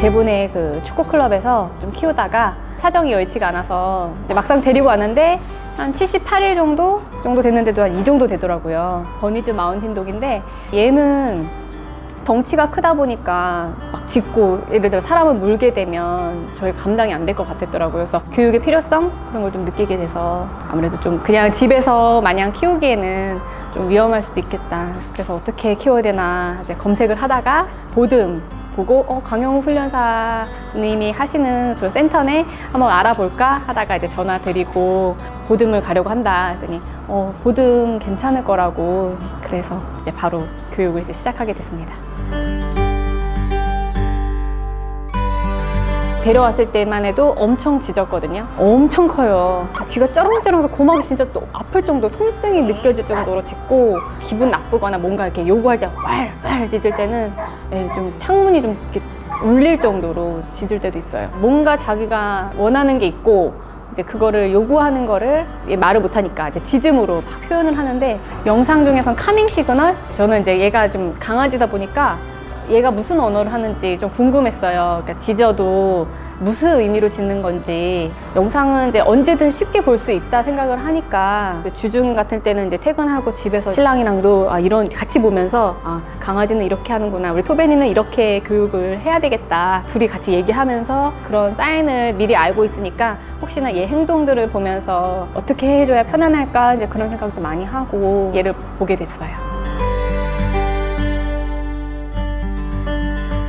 대본의 그 축구 클럽에서 좀 키우다가 사정이 여의치가 않아서 이제 막상 데리고 왔는데 한 78일 정도 됐는데도 한 이 정도 되더라고요. 버니즈 마운틴 독인데 얘는 덩치가 크다 보니까 막 짖고 예를 들어 사람을 물게 되면 저희 감당이 안 될 것 같았더라고요. 그래서 교육의 필요성 그런 걸 좀 느끼게 돼서 아무래도 좀 그냥 집에서 마냥 키우기에는 좀 위험할 수도 있겠다. 그래서 어떻게 키워야 되나 이제 검색을 하다가 보듬 보고 강영욱 훈련사님이 하시는 그런 센터네 한번 알아볼까 하다가 이제 전화 드리고 보듬을 가려고 한다 했더니 보듬 괜찮을 거라고 그래서 이제 바로 교육을 이제 시작하게 됐습니다. 데려왔을 때만 해도 엄청 짖었거든요. 엄청 커요. 귀가 쩌렁쩌렁해서 고막이 진짜 또 아플 정도로 통증이 느껴질 정도로 짖고 기분 나쁘거나 뭔가 이렇게 요구할 때 왈왈 짖을 때는 좀 창문이 좀 이렇게 울릴 정도로 짖을 때도 있어요. 뭔가 자기가 원하는 게 있고 이제 그거를 요구하는 거를 말을 못하니까 이제 짖음으로 막 표현을 하는데 영상 중에선 카밍 시그널? 저는 이제 얘가 좀 강아지다 보니까 얘가 무슨 언어를 하는지 좀 궁금했어요. 그러니까 짖어도 무슨 의미로 짖는 건지 영상은 이제 언제든 쉽게 볼 수 있다 생각을 하니까 주중 같은 때는 이제 퇴근하고 집에서 신랑이랑도 이런 같이 보면서 강아지는 이렇게 하는구나, 우리 토베니는 이렇게 교육을 해야 되겠다, 둘이 같이 얘기하면서 그런 사인을 미리 알고 있으니까 혹시나 얘 행동들을 보면서 어떻게 해줘야 편안할까 이제 그런 생각도 많이 하고 얘를 보게 됐어요.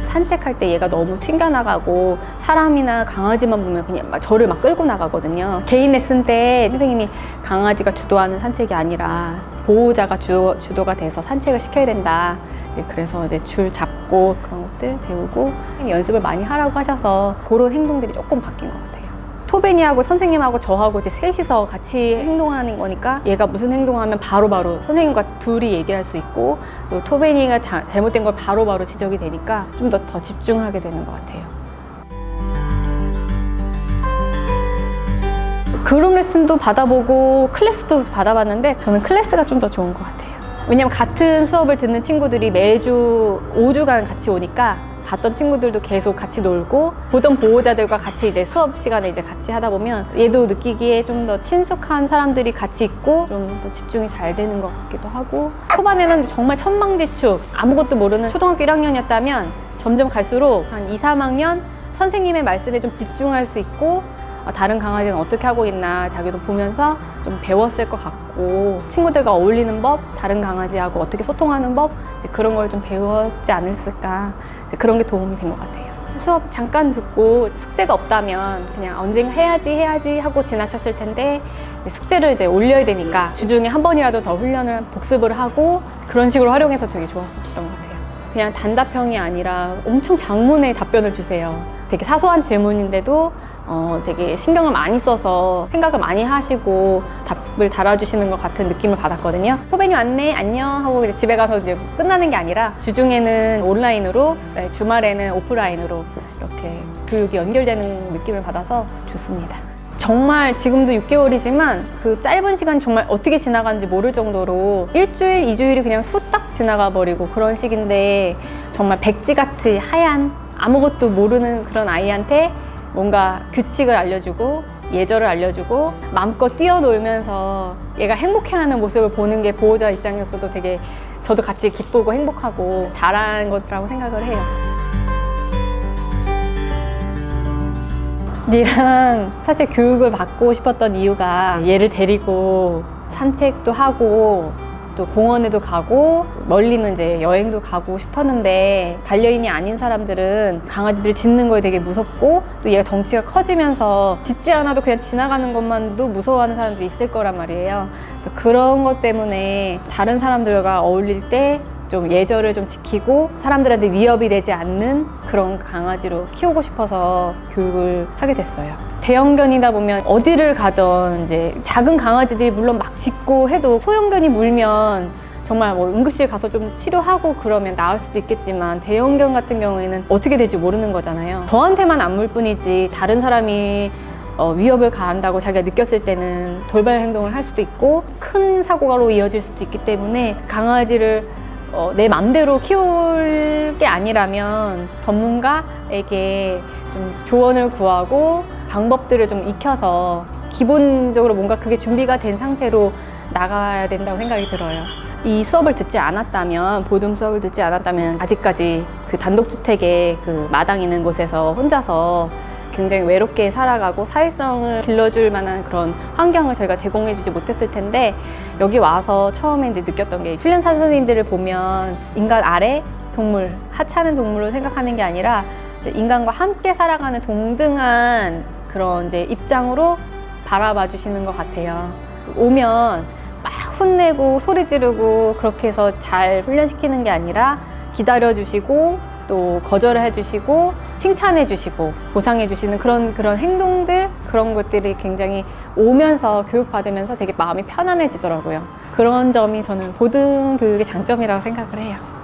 산책할 때 얘가 너무 튕겨나가고 사람이나 강아지만 보면 그냥 저를 막 끌고 나가거든요. 개인 레슨 때 선생님이 강아지가 주도하는 산책이 아니라 보호자가 주도가 돼서 산책을 시켜야 된다. 그래서 이제 줄 잡고 그런 것들 배우고 연습을 많이 하라고 하셔서 그런 행동들이 조금 바뀐 것 같아요. 토베니하고 선생님하고 저하고 이제 셋이서 같이 행동하는 거니까 얘가 무슨 행동하면 바로바로 선생님과 둘이 얘기를 할 수 있고 또 토베니가 잘못된 걸 바로바로 지적이 되니까 좀 더 집중하게 되는 것 같아요. 그룹 레슨도 받아보고 클래스도 받아봤는데 저는 클래스가 좀 더 좋은 것 같아요. 왜냐면 같은 수업을 듣는 친구들이 매주 5주간 같이 오니까 봤던 친구들도 계속 같이 놀고 보던 보호자들과 같이 이제 수업 시간에 이제 같이 하다 보면 얘도 느끼기에 좀 더 친숙한 사람들이 같이 있고 좀 더 집중이 잘 되는 것 같기도 하고 초반에는 정말 천방지축 아무것도 모르는 초등학교 1학년이었다면 점점 갈수록 한 2, 3학년 선생님의 말씀에 좀 집중할 수 있고 다른 강아지는 어떻게 하고 있나 자기도 보면서 좀 배웠을 것 같고 친구들과 어울리는 법, 다른 강아지하고 어떻게 소통하는 법 그런 걸 좀 배웠지 않았을까 그런 게 도움이 된 것 같아요. 수업 잠깐 듣고 숙제가 없다면 그냥 언젠가 해야지 하고 지나쳤을 텐데 숙제를 이제 올려야 되니까 주중에 한 번이라도 더 훈련을 복습을 하고 그런 식으로 활용해서 되게 좋았었던 것 같아요. 그냥 단답형이 아니라 엄청 장문의 답변을 주세요. 되게 사소한 질문인데도 되게 신경을 많이 써서 생각을 많이 하시고 답을 달아주시는 것 같은 느낌을 받았거든요. 토베니 왔네, 안녕 하고 이제 집에 가서 이제 끝나는 게 아니라 주중에는 온라인으로, 주말에는 오프라인으로 이렇게 교육이 연결되는 느낌을 받아서 좋습니다. 정말 지금도 6개월이지만 그 짧은 시간 정말 어떻게 지나가는지 모를 정도로 일주일, 2주일이 그냥 후딱 지나가 버리고 그런 시기인데 정말 백지같이 하얀 아무것도 모르는 그런 아이한테 뭔가 규칙을 알려주고 예절을 알려주고 마음껏 뛰어놀면서 얘가 행복해하는 모습을 보는 게 보호자 입장에서도 되게 저도 같이 기쁘고 행복하고 잘한 거라고 생각을 해요. 얘랑 사실 교육을 받고 싶었던 이유가 얘를 데리고 산책도 하고 또 공원에도 가고 멀리는 이제 여행도 가고 싶었는데 반려인이 아닌 사람들은 강아지들이 짖는 거에 되게 무섭고 또 얘가 덩치가 커지면서 짖지 않아도 그냥 지나가는 것만도 무서워하는 사람들이 있을 거란 말이에요. 그래서 그런 것 때문에 다른 사람들과 어울릴 때 좀 예절을 좀 지키고 사람들한테 위협이 되지 않는 그런 강아지로 키우고 싶어서 교육을 하게 됐어요. 대형견이다 보면 어디를 가든 이제 작은 강아지들이 물론 막 짖고 해도 소형견이 물면 정말 뭐 응급실 가서 좀 치료하고 그러면 나을 수도 있겠지만 대형견 같은 경우에는 어떻게 될지 모르는 거잖아요. 저한테만 안 물 뿐이지 다른 사람이 위협을 가한다고 자기가 느꼈을 때는 돌발 행동을 할 수도 있고 큰 사고로 이어질 수도 있기 때문에 강아지를 내 맘대로 키울 게 아니라면 전문가 상대방에게 좀 조언을 구하고 방법들을 좀 익혀서 기본적으로 뭔가 그게 준비가 된 상태로 나가야 된다고 생각이 들어요. 이 수업을 듣지 않았다면, 보듬 수업을 듣지 않았다면 아직까지 그 단독주택의 그 마당 있는 곳에서 혼자서 굉장히 외롭게 살아가고 사회성을 길러줄 만한 그런 환경을 저희가 제공해주지 못했을 텐데, 여기 와서 처음에 이제 느꼈던 게, 훈련사 선생님들을 보면 인간 아래 동물, 하찮은 동물로 생각하는 게 아니라 이제 인간과 함께 살아가는 동등한 그런 이제 입장으로 바라봐 주시는 것 같아요. 오면 막 혼내고 소리 지르고 그렇게 해서 잘 훈련시키는 게 아니라 기다려 주시고 또 거절을 해주시고 칭찬해 주시고 보상해 주시는 그런 행동들, 그런 것들이 굉장히 오면서 교육받으면서 되게 마음이 편안해지더라고요. 그런 점이 저는 보듬 교육의 장점이라고 생각을 해요.